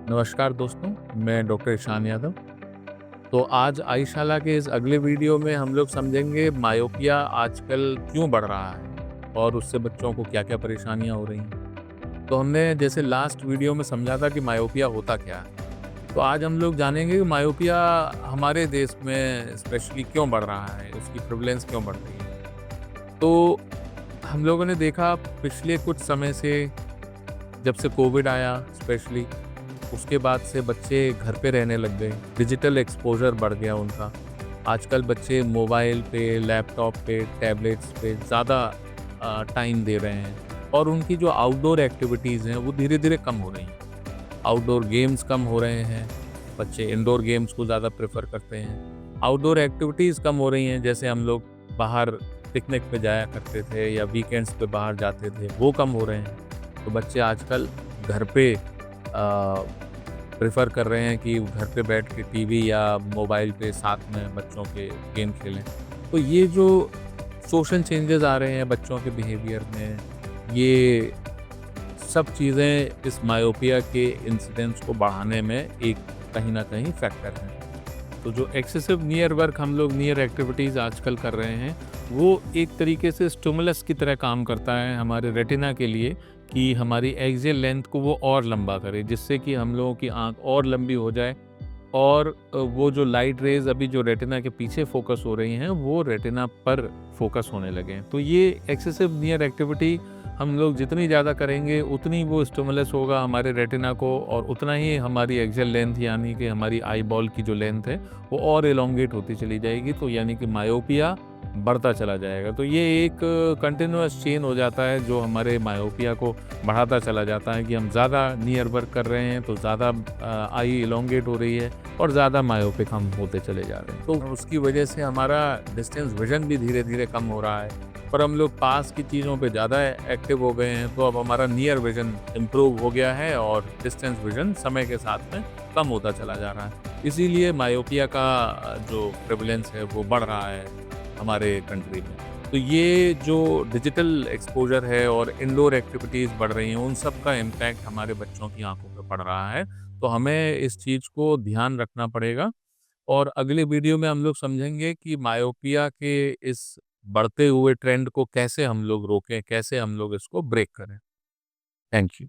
नमस्कार दोस्तों, मैं डॉक्टर ईशान यादव। तो आज आईशाला के इस अगले वीडियो में हम लोग समझेंगे मायोपिया आजकल क्यों बढ़ रहा है और उससे बच्चों को क्या-क्या परेशानियाँ हो रही हैं। तो हमने जैसे लास्ट वीडियो में समझा था कि मायोपिया होता क्या है। तो आज हम लोग जानेंगे कि मायोपिया हमारे देश में स्पेशली क्यों बढ़ रहा है, उसकी प्रेवलेंस क्यों बढ़ रही है। तो हम लोगों ने देखा पिछले कुछ समय से, जब से कोविड आया स्पेशली, उसके बाद से बच्चे घर पे रहने लग गए, डिजिटल एक्सपोज़र बढ़ गया उनका। आजकल बच्चे मोबाइल पे, लैपटॉप पे, टैबलेट्स पे ज़्यादा टाइम दे रहे हैं और उनकी जो आउटडोर एक्टिविटीज़ हैं, वो धीरे-धीरे कम हो रही हैं। आउटडोर गेम्स कम हो रहे हैं, बच्चे इंडोर गेम्स को ज़्यादा प्रेफ़र करते हैं। आउटडोर एक्टिविटीज़ कम हो रही हैं, जैसे हम लोग बाहर पिकनिक पे जाया करते थे या वीकेंड्स पे बाहर जाते थे, वो कम हो रहे हैं। तो बच्चे आजकल घर पे प्रेफ़र कर रहे हैं कि घर पे बैठ के टीवी या मोबाइल पे साथ में बच्चों के गेम खेलें। तो ये जो सोशल चेंजेज़ आ रहे हैं बच्चों के बिहेवियर में, ये सब चीज़ें इस मायोपिया के इंसिडेंस को बढ़ाने में एक कहीं न कहीं फैक्टर हैं। तो जो एक्सेसिव नियर वर्क हम लोग नियर एक्टिविटीज़ आजकल कर रहे हैं, वो एक तरीके से स्टिमुलस की तरह काम करता है हमारे रेटिना के लिए, कि हमारी एक्सियल लेंथ को वो और लंबा करे, जिससे कि हम लोगों की आँख और लंबी हो जाए और वो जो लाइट रेज़ अभी जो रेटिना के पीछे फ़ोकस हो रही हैं, वो रेटिना पर फ़ोकस होने लगें। तो ये एक्सेसिव नियर एक्टिविटी हम लोग जितनी ज़्यादा करेंगे, उतनी वो स्टिमुलस होगा हमारे रेटिना को और उतना ही हमारी एक्सियल लेंथ यानी कि हमारी आई बॉल की जो लेंथ है, वो और एलोंगेट होती चली जाएगी। तो यानी कि मायोपिया बढ़ता चला जाएगा। तो ये एक कंटीन्यूअस चेन हो जाता है जो हमारे मायोपिया को बढ़ाता चला जाता है कि हम ज़्यादा नियर वर्क कर रहे हैं तो ज़्यादा आई एलोंगेट हो रही है और ज़्यादा मायोपिक हम होते चले जा रहे हैं। तो उसकी वजह से हमारा डिस्टेंस विज़न भी धीरे-धीरे कम हो रहा है। पर हम लोग पास की चीज़ों पे ज़्यादा एक्टिव हो गए हैं, तो अब हमारा नियर विज़न इम्प्रूव हो गया है और डिस्टेंस विज़न समय के साथ में कम होता चला जा रहा है। इसीलिए मायोपिया का जो प्रेवलेंस है वो बढ़ रहा है हमारे कंट्री में। तो ये जो डिजिटल एक्सपोज़र है और इंडोर एक्टिविटीज़ बढ़ रही हैं, उन सब का इम्पैक्ट हमारे बच्चों की आँखों पे पड़ रहा है। तो हमें इस चीज़ को ध्यान रखना पड़ेगा और अगले वीडियो में हम लोग समझेंगे कि मायोपिया के इस बढ़ते हुए ट्रेंड को कैसे हम लोग रोकें, कैसे हम लोग इसको ब्रेक करें। Thank you.